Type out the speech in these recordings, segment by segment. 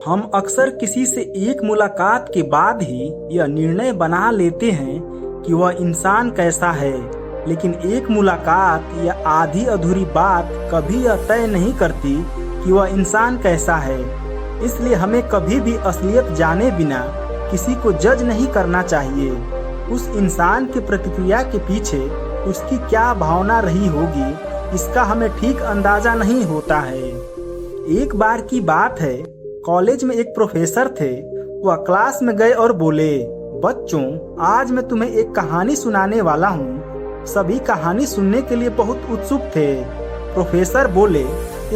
हम अक्सर किसी से एक मुलाकात के बाद ही यह निर्णय बना लेते हैं कि वह इंसान कैसा है, लेकिन एक मुलाकात या आधी अधूरी बात कभी यह तय नहीं करती कि वह इंसान कैसा है। इसलिए हमें कभी भी असलियत जाने बिना किसी को जज नहीं करना चाहिए। उस इंसान की प्रतिक्रिया के पीछे उसकी क्या भावना रही होगी, इसका हमें ठीक अंदाजा नहीं होता है। एक बार की बात है, कॉलेज में एक प्रोफेसर थे। वह क्लास में गए और बोले, बच्चों, आज मैं तुम्हें एक कहानी सुनाने वाला हूँ। सभी कहानी सुनने के लिए बहुत उत्सुक थे। प्रोफेसर बोले,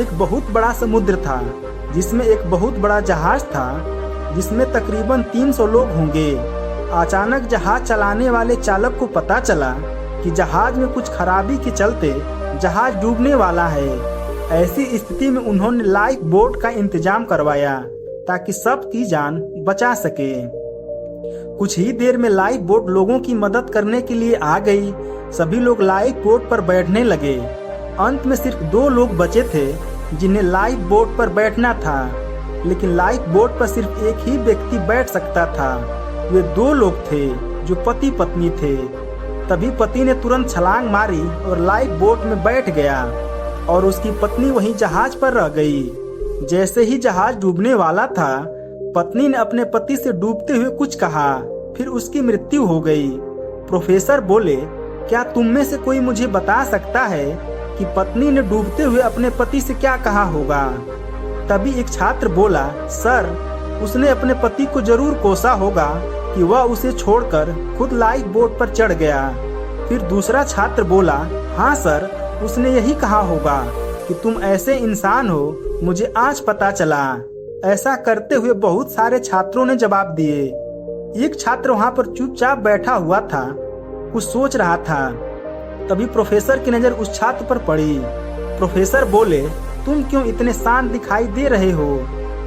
एक बहुत बड़ा समुद्र था जिसमें एक बहुत बड़ा जहाज था जिसमें तकरीबन 300 लोग होंगे। अचानक जहाज चलाने वाले चालक को पता चला कि जहाज में कुछ खराबी के चलते जहाज डूबने वाला है। ऐसी स्थिति में उन्होंने लाइफ बोट का इंतजाम करवाया ताकि सबकी जान बचा सके। कुछ ही देर में लाइफ बोट लोगों की मदद करने के लिए आ गई। सभी लोग लाइफ बोट पर बैठने लगे। अंत में सिर्फ 2 लोग बचे थे जिन्हें लाइफ बोट पर बैठना था, लेकिन लाइफ बोट पर सिर्फ एक ही व्यक्ति बैठ सकता था। वे 2 लोग थे जो पति पत्नी थे। तभी पति ने तुरंत छलांग मारी और लाइफ बोट में बैठ गया और उसकी पत्नी वहीं जहाज पर रह गई। जैसे ही जहाज डूबने वाला था, पत्नी ने अपने पति से डूबते हुए कुछ कहा, फिर उसकी मृत्यु हो गई। प्रोफेसर बोले, क्या तुम में से कोई मुझे बता सकता है कि पत्नी ने डूबते हुए अपने पति से क्या कहा होगा? तभी एक छात्र बोला, सर, उसने अपने पति को जरूर कोसा होगा कि वह उसे छोड़कर खुद लाइफ बोट पर चढ़ गया। फिर दूसरा छात्र बोला, हाँ सर, उसने यही कहा होगा कि तुम ऐसे इंसान हो, मुझे आज पता चला। ऐसा करते हुए बहुत सारे छात्रों ने जवाब दिए। एक छात्र वहां पर चुपचाप बैठा हुआ था, कुछ सोच रहा था। तभी प्रोफेसर की नजर उस छात्र पर पड़ी। प्रोफेसर बोले, तुम क्यों इतने शांत दिखाई दे रहे हो?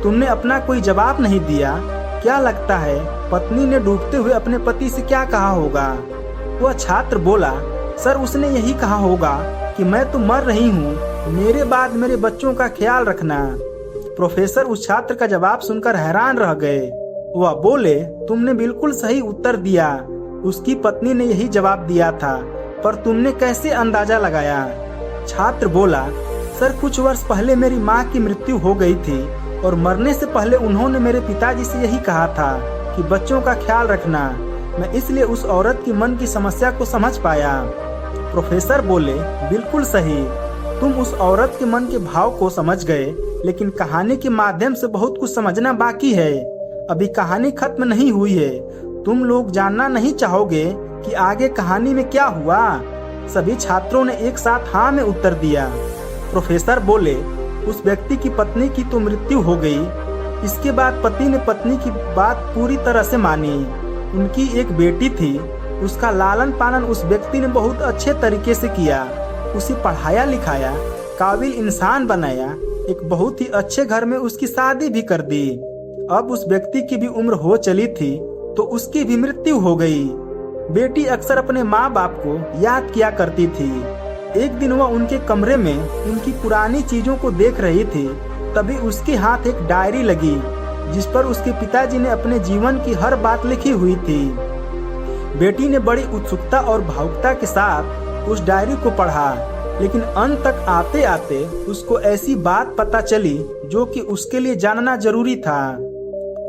तुमने अपना कोई जवाब नहीं दिया। क्या लगता है पत्नी ने डूबते हुए अपने पति से क्या कहा होगा? वह छात्र बोला, सर, उसने यही कहा होगा कि मैं तो मर रही हूँ, मेरे बाद मेरे बच्चों का ख्याल रखना। प्रोफेसर उस छात्र का जवाब सुनकर हैरान रह गए। वह बोले, तुमने बिल्कुल सही उत्तर दिया। उसकी पत्नी ने यही जवाब दिया था, पर तुमने कैसे अंदाजा लगाया? छात्र बोला, सर, कुछ वर्ष पहले मेरी माँ की मृत्यु हो गई थी और मरने से पहले उन्होंने मेरे पिताजी से यही कहा था कि बच्चों का ख्याल रखना। मैं इसलिए उस औरत की मन की समस्या को समझ पाया। प्रोफेसर बोले, बिल्कुल सही, तुम उस औरत के मन के भाव को समझ गए, लेकिन कहानी के माध्यम से बहुत कुछ समझना बाकी है। अभी कहानी खत्म नहीं हुई है। तुम लोग जानना नहीं चाहोगे कि आगे कहानी में क्या हुआ? सभी छात्रों ने एक साथ हाँ में उत्तर दिया। प्रोफेसर बोले, उस व्यक्ति की पत्नी की तो मृत्यु हो गई। इसके बाद पति ने पत्नी की बात पूरी तरह से मानी। उनकी एक बेटी थी, उसका लालन पालन उस व्यक्ति ने बहुत अच्छे तरीके से किया। उसे पढ़ाया लिखाया, काबिल इंसान बनाया। एक बहुत ही अच्छे घर में उसकी शादी भी कर दी। अब उस व्यक्ति की भी उम्र हो चली थी तो उसकी भी मृत्यु हो गई। बेटी अक्सर अपने माँ बाप को याद किया करती थी। एक दिन वह उनके कमरे में उनकी पुरानी चीजों को देख रही थी। तभी उसके हाथ एक डायरी लगी जिस पर उसके पिताजी ने अपने जीवन की हर बात लिखी हुई थी। बेटी ने बड़ी उत्सुकता और भावुकता के साथ उस डायरी को पढ़ा, लेकिन अंत तक आते आते उसको ऐसी बात पता चली जो कि उसके लिए जानना जरूरी था।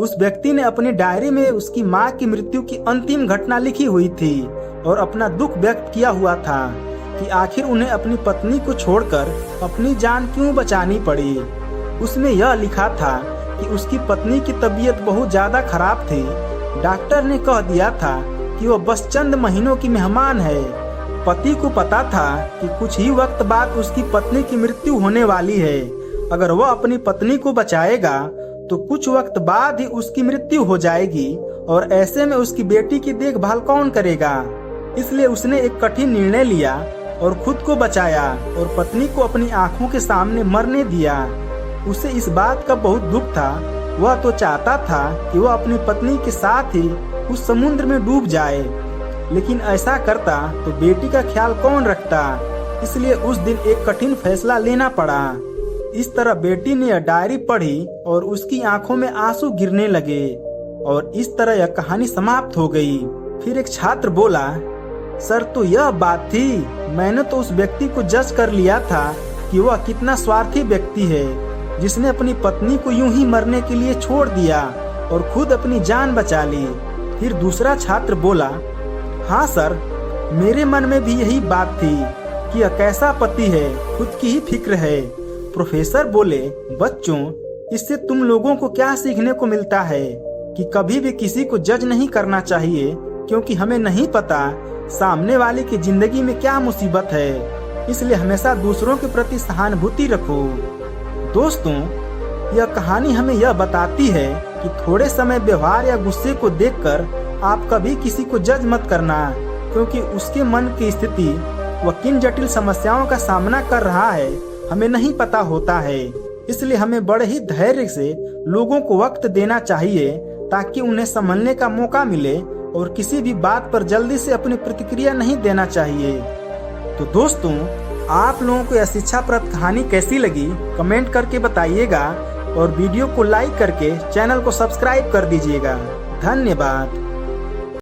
उस व्यक्ति ने अपनी डायरी में उसकी माँ की मृत्यु की अंतिम घटना लिखी हुई थी और अपना दुख व्यक्त किया हुआ था कि आखिर उन्हें अपनी पत्नी को छोड़कर अपनी जान क्यों बचानी पड़ी। उसमें यह लिखा था कि उसकी पत्नी की तबीयत बहुत ज्यादा खराब थी। डॉक्टर ने कह दिया था कि वह बस चंद महीनों की मेहमान है। पति को पता था कि कुछ ही वक्त बाद उसकी पत्नी की मृत्यु होने वाली है। अगर वह अपनी पत्नी को बचाएगा तो कुछ वक्त बाद ही उसकी मृत्यु हो जाएगी और ऐसे में उसकी बेटी की देखभाल कौन करेगा? इसलिए उसने एक कठिन निर्णय लिया और खुद को बचाया और पत्नी को अपनी आंखों के सामने मरने दिया। उसे इस बात का बहुत दुख था। वह तो चाहता था कि वह अपनी पत्नी के साथ ही उस समुद्र में डूब जाए, लेकिन ऐसा करता तो बेटी का ख्याल कौन रखता? इसलिए उस दिन एक कठिन फैसला लेना पड़ा। इस तरह बेटी ने यह डायरी पढ़ी और उसकी आंखों में आंसू गिरने लगे और इस तरह यह कहानी समाप्त हो गई। फिर एक छात्र बोला, सर तो यह बात थी, मैंने तो उस व्यक्ति को जज कर लिया था कि वह कितना स्वार्थी व्यक्ति है, जिसने अपनी पत्नी को यूं ही मरने के लिए छोड़ दिया और खुद अपनी जान बचा ली। फिर दूसरा छात्र बोला, हाँ सर, मेरे मन में भी यही बात थी कि यह कैसा पति है, खुद की ही फिक्र है। प्रोफेसर बोले, बच्चों, इससे तुम लोगों को क्या सीखने को मिलता है कि कभी भी किसी को जज नहीं करना चाहिए, क्योंकि हमें नहीं पता सामने वाले की जिंदगी में क्या मुसीबत है। इसलिए हमेशा दूसरों के प्रति सहानुभूति रखो। दोस्तों, यह कहानी हमें यह बताती है कि थोड़े समय व्यवहार या गुस्से को देखकर आप कभी किसी को जज मत करना, क्योंकि उसके मन की स्थिति वह किन जटिल समस्याओं का सामना कर रहा है हमें नहीं पता होता है। इसलिए हमें बड़े ही धैर्य से लोगों को वक्त देना चाहिए ताकि उन्हें समझने का मौका मिले और किसी भी बात पर जल्दी से अपनी प्रतिक्रिया नहीं देना चाहिए। तो दोस्तों, आप लोगों को यह शिक्षाप्रद कहानी कैसी लगी कमेंट करके बताइएगा और वीडियो को लाइक करके चैनल को सब्सक्राइब कर दीजिएगा। धन्यवाद।